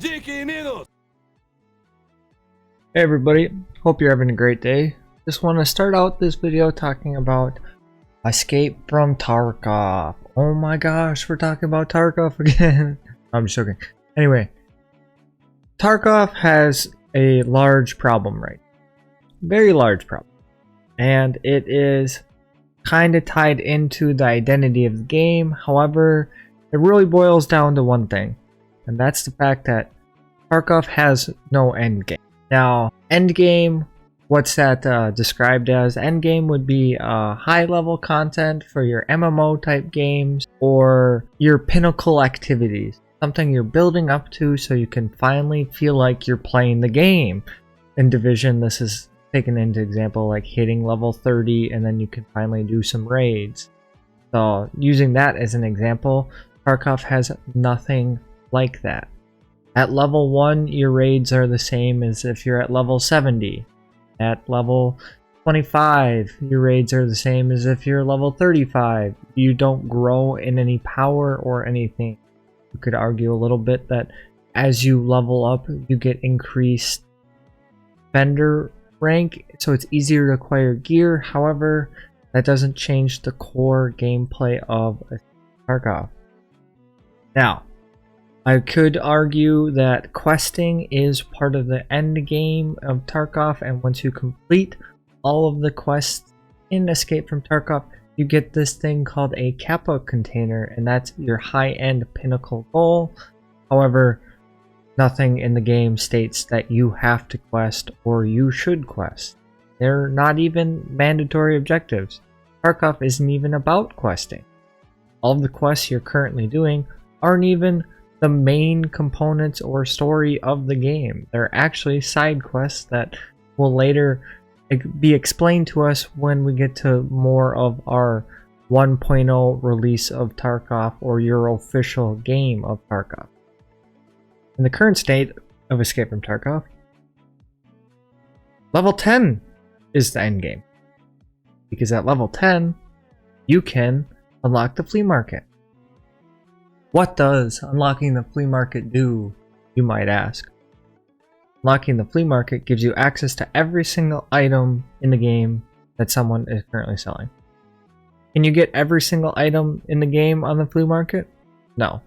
Hey everybody, hope you're having a great day. Just want to start out this video talking about Escape from Tarkov. Oh my gosh, we're talking about Tarkov again. I'm just joking. Anyway, Tarkov has a large problem, right? Very large problem. And it is kind of tied into the identity of the game. However, it really boils down to one thing, and that's the fact that Tarkov has no endgame. Now, endgame, what's that described as? Endgame would be high-level content for your MMO type games or your pinnacle activities. Something you're building up to so you can finally feel like you're playing the game. In Division, this is taken into example like hitting level 30 and then you can finally do some raids. So using that as an example, Tarkov has nothing like that. At level 1, your raids are the same as if you're at level 70. At level 25, your raids are the same as if you're level 35. You don't grow in any power or anything. You could argue a little bit that as you level up, you get increased vendor rank, so it's easier to acquire gear. However, that doesn't change the core gameplay of Tarkov. Now, I could argue that questing is part of the end game of Tarkov, and once you complete all of the quests in Escape from Tarkov, you get this thing called a Kappa container, and that's your high-end pinnacle goal. However, nothing in the game states that you have to quest or you should quest. They're not even mandatory objectives. Tarkov isn't even about questing. All of the quests you're currently doing aren't even the main components or story of the game. They're actually side quests that will later be explained to us when we get to more of our 1.0 release of Tarkov or your official game of Tarkov. In the current state of Escape from Tarkov, level 10 is the end game. Because at level 10, you can unlock the flea market. What does unlocking the flea market do, you might ask? Unlocking the flea market gives you access to every single item in the game that someone is currently selling. Can you get every single item in the game on the flea market? No.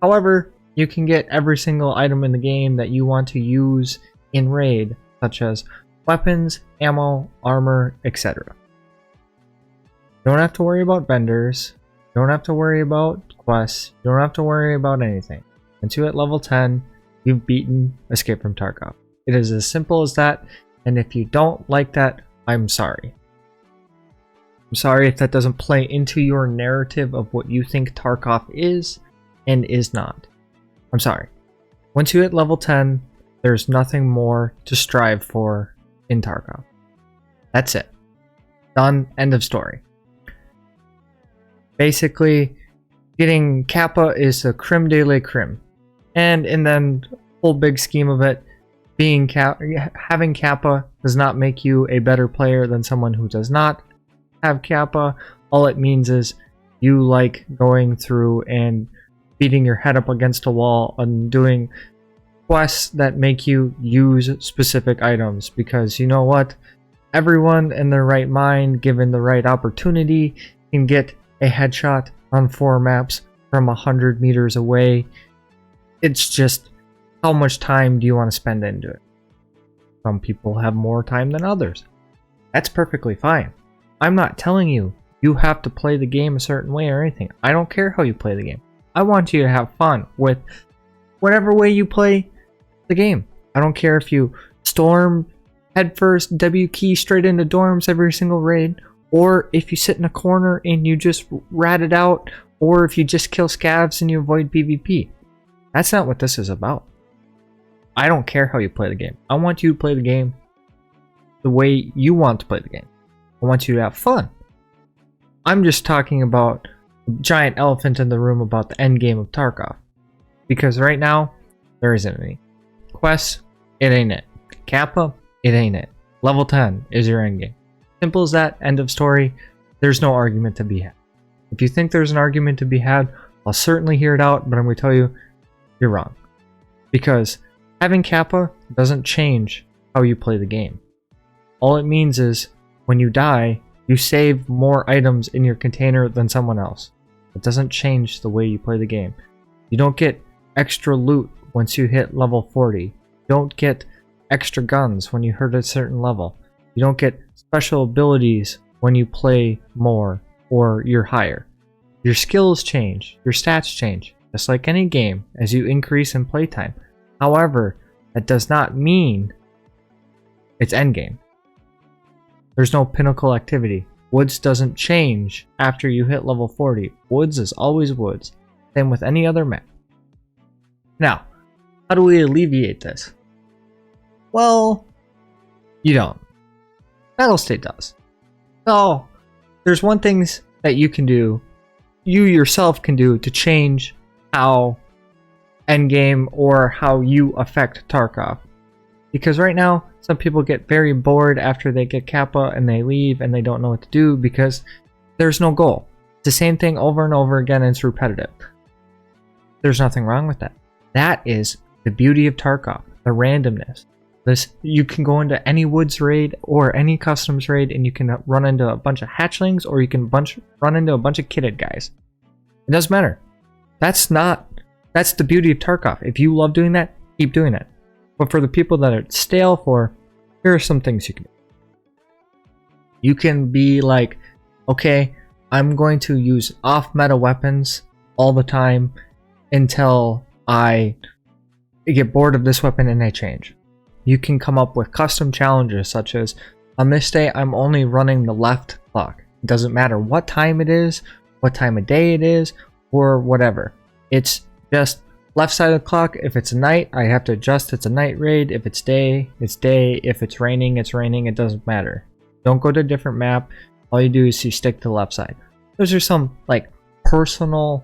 However, you can get every single item in the game that you want to use in raid, such as weapons, ammo, armor, etc. You don't have to worry about vendors. You don't have to worry about quests. You don't have to worry about anything. Once you're at level 10, you've beaten Escape from Tarkov. It is as simple as that, and if you don't like that, I'm sorry. I'm sorry if that doesn't play into your narrative of what you think Tarkov is and is not. I'm sorry. Once you hit level 10, there's nothing more to strive for in Tarkov. That's it. Done. End of story. Basically, getting Kappa is the creme de la creme. And in the whole big scheme of it, having Kappa does not make you a better player than someone who does not have Kappa. All it means is you like going through and beating your head up against a wall and doing quests that make you use specific items. Because you know what? Everyone in their right mind, given the right opportunity, can get a headshot on 4 maps from 100 meters away. It's just how much time do you want to spend into it? Some people have more time than others. That's perfectly fine. I'm not telling you you have to play the game a certain way or anything. I don't care how you play the game. I want you to have fun with whatever way you play the game. I don't care if you storm headfirst W key straight into dorms every single raid, or if you sit in a corner and you just rat it out, or if you just kill scavs and you avoid PvP. That's not what this is about. I don't care how you play the game. I want you to play the game the way you want to play the game. I want you to have fun. I'm just talking about the giant elephant in the room about the end game of Tarkov. Because right now, there isn't any. Quests, it ain't it. Kappa, it ain't it. Level 10 is your end game. Simple as that, end of story. There's no argument to be had. If you think there's an argument to be had, I'll certainly hear it out, but I'm going to tell you, you're wrong. Because having Kappa doesn't change how you play the game. All it means is when you die, you save more items in your container than someone else. It doesn't change the way you play the game. You don't get extra loot once you hit level 40. You don't get extra guns when you hit a certain level. You don't get special abilities when you play more or you're higher. Your skills change, your stats change, just like any game as you increase in playtime. However, that does not mean it's endgame. There's no pinnacle activity. Woods doesn't change after you hit level 40. Woods is always woods. Same with any other map. Now, how do we alleviate this? Well, you don't. Battlestate does. So, there's one thing that you can do, you yourself can do to change how Endgame or how you affect Tarkov. Because right now, some people get very bored after they get Kappa and they leave and they don't know what to do because there's no goal. It's the same thing over and over again and it's repetitive. There's nothing wrong with that. That is the beauty of Tarkov, the randomness. You can go into any woods raid or any customs raid and you can run into a bunch of hatchlings or you can run into a bunch of kitted guys. It doesn't matter. That's the beauty of Tarkov. If you love doing that, keep doing it. But for the people that are stale for, here are some things you can do. You can be like, okay, I'm going to use off-meta weapons all the time until I get bored of this weapon and I change. You can come up with custom challenges such as, on this day, I'm only running the left clock. It doesn't matter what time it is, what time of day it is, or whatever. It's just left side of the clock. If it's night, I have to adjust. It's a night raid. If it's day, it's day. If it's raining, it's raining. It doesn't matter. Don't go to a different map. All you do is you stick to the left side. Those are some like personal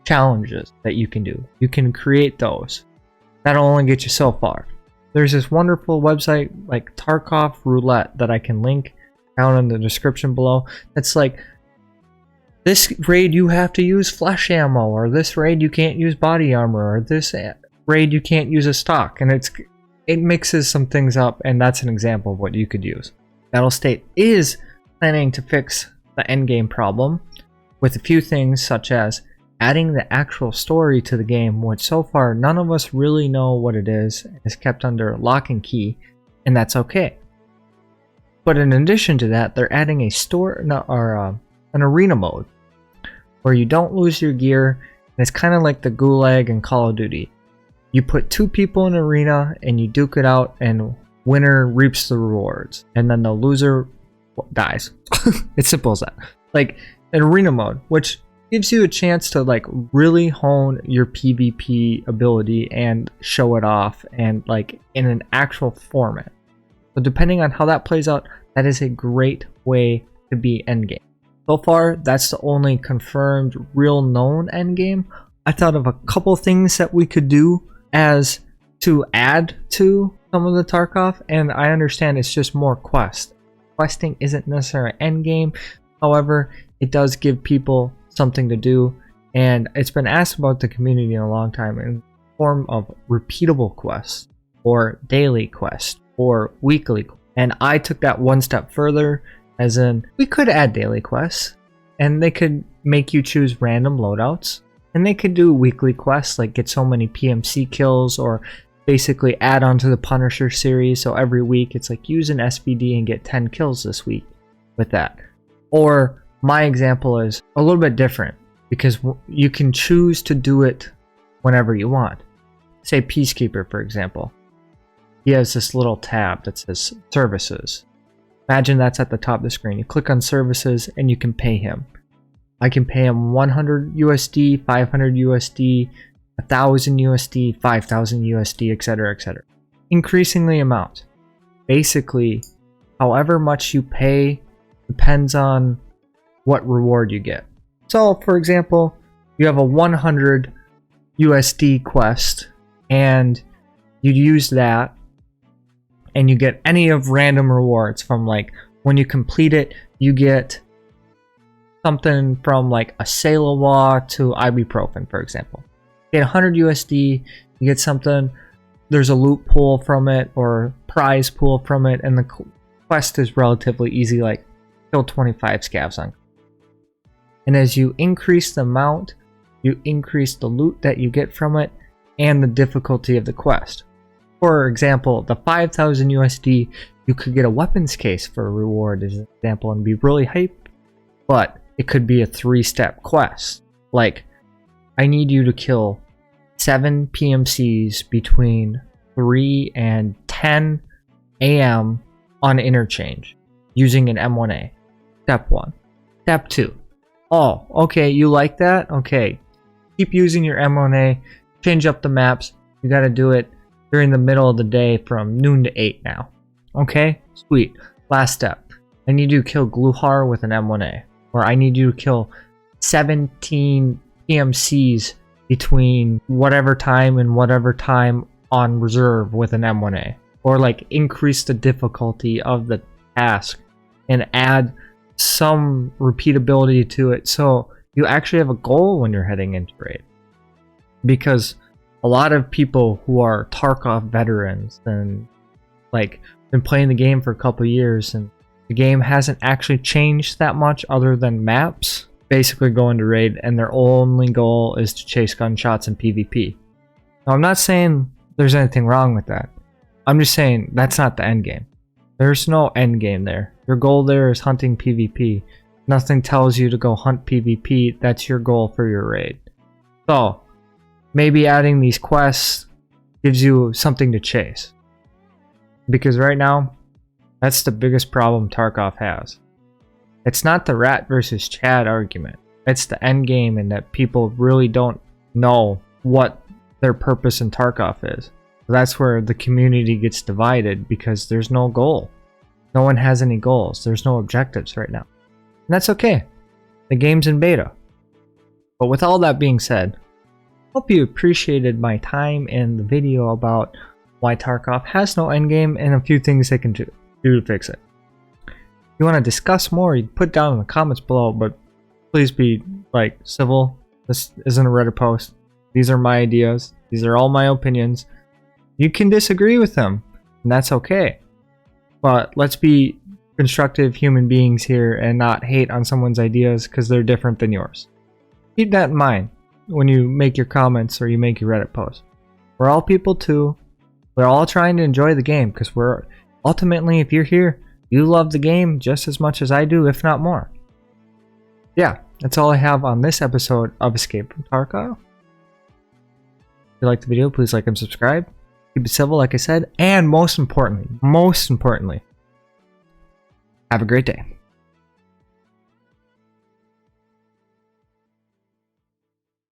challenges that you can do. You can create those. That'll only get you so far. There's this wonderful website like Tarkov Roulette that I can link down in the description below. That's like, this raid you have to use flesh ammo, or this raid you can't use body armor, or this raid you can't use a stock, and it mixes some things up, and that's an example of what you could use. Battlestate is planning to fix the endgame problem with a few things such as adding the actual story to the game, which so far none of us really know what it is kept under lock and key, and that's okay. But in addition to that, they're adding an arena mode where you don't lose your gear, and it's kind of like the Gulag in Call of Duty. You put two people in an arena and you duke it out, and winner reaps the rewards, and then the loser dies. It's simple as that. Like an arena mode, which gives you a chance to like really hone your PvP ability and show it off, and like in an actual format. So depending on how that plays out, that is a great way to be endgame. So far, that's the only confirmed, real known endgame. I thought of a couple things that we could do as to add to some of the Tarkov, and I understand it's just more quest. Questing isn't necessarily endgame, however, it does give people something to do, and it's been asked about the community in a long time in the form of repeatable quests, or daily quests, or weekly quests. And I took that one step further, as in, we could add daily quests, and they could make you choose random loadouts, and they could do weekly quests like get so many PMC kills, or basically add on to the Punisher series, so every week it's like use an SVD and get 10 kills this week with that. Or my example is a little bit different, because you can choose to do it whenever you want. Say Peacekeeper, for example. He has this little tab that says services. Imagine that's at the top of the screen. You click on services and you can pay him. I can pay him 100 USD, 500 USD, 1000 USD, 5000 USD, etc., etc. Increasing the amount. Basically, however much you pay depends on what reward you get. So, for example, you have a 100 USD quest, and you use that, and you get any of random rewards from, like, when you complete it, you get something from like a Salewa to ibuprofen, for example. You get 100 USD, You get something, there's a loot pool from it or prize pool from it, and the quest is relatively easy, like kill 25 scavs on. And as you increase the amount, you increase the loot that you get from it and the difficulty of the quest. For example, the 5,000 USD, you could get a weapons case for a reward as an example and be really hype, but it could be a 3-step quest. Like, I need you to kill 7 PMCs between 3 and 10 AM on interchange using an M1A. Step 1. Step 2. Oh, okay, you like that? Okay. Keep using your M1A, change up the maps. You gotta do it during the middle of the day from noon to 8 now. Okay? Sweet. Last step. I need you to kill Gluhar with an M1A. Or I need you to kill 17 PMCs between whatever time and whatever time on reserve with an M1A. Or like increase the difficulty of the task and add some repeatability to it so you actually have a goal when you're heading into raid. Because a lot of people who are Tarkov veterans and like been playing the game for a couple years and the game hasn't actually changed that much other than maps, basically go into raid and their only goal is to chase gunshots and PvP. Now, I'm not saying there's anything wrong with that. I'm just saying that's not the end game. There's no end game there. Your goal there is hunting PvP. Nothing tells you to go hunt PvP. That's your goal for your raid. So, maybe adding these quests gives you something to chase. Because right now, that's the biggest problem Tarkov has. It's not the rat versus Chad argument. It's the end game, and that people really don't know what their purpose in Tarkov is. That's where the community gets divided because there's no goal. No one has any goals. There's no objectives right now. And that's okay. The game's in beta. But with all that being said, hope you appreciated my time in the video about why Tarkov has no endgame and a few things they can do to fix it. If you want to discuss more, you can put down in the comments below, but please be like civil. This isn't a Reddit post. These are my ideas. These are all my opinions. You can disagree with them, and that's okay. But let's be constructive human beings here and not hate on someone's ideas because they're different than yours. Keep that in mind when you make your comments or you make your Reddit post. We're all people too. We're all trying to enjoy the game because we're ultimately, if you're here, you love the game just as much as I do, if not more. Yeah, that's all I have on this episode of Escape from Tarkov. If you liked the video, please like and subscribe. Keep it civil, like I said, and most importantly, have a great day.